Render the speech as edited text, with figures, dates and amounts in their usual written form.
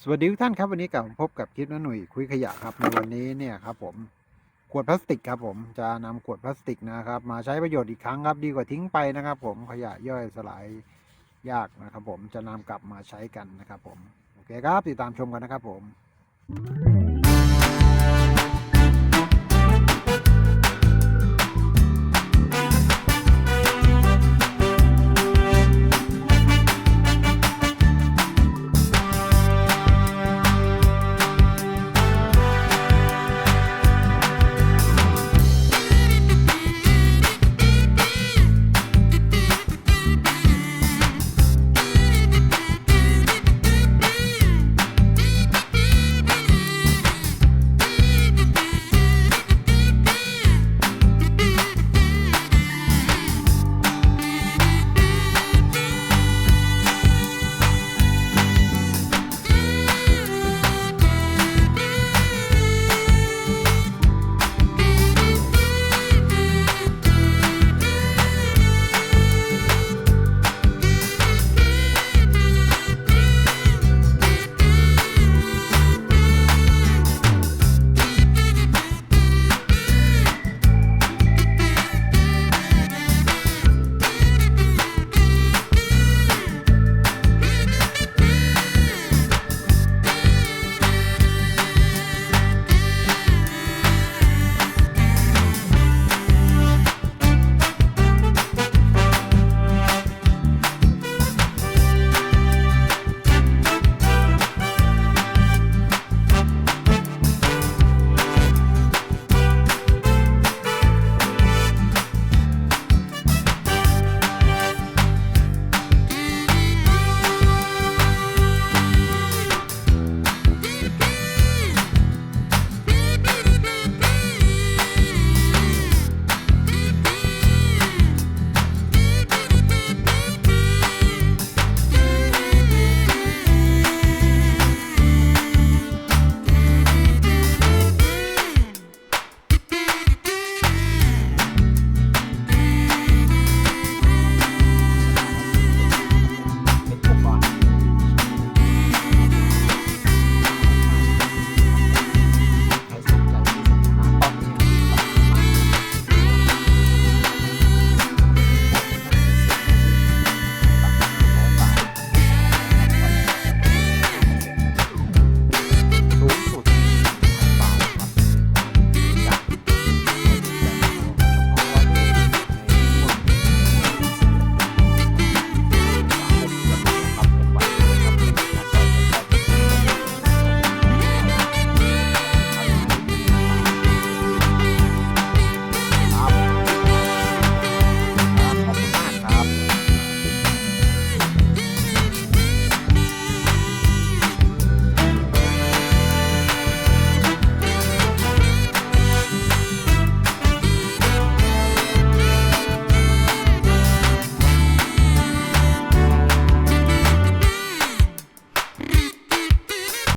สวัสดีทุกท่านครับวันนี้กลับมาพบกับคลิปน้าหนุ่ยคุยขยะครับในวันนี้เนี่ยครับผมขวดพลาสติกครับผมจะนำขวดพลาสติกนะครับมาใช้ประโยชน์อีกครั้งครับดีกว่าทิ้งไปนะครับผมขยะย่อยสลายยากนะครับผมจะนำกลับมาใช้กันนะครับผมโอเคครับติดตามชมกันนะครับผม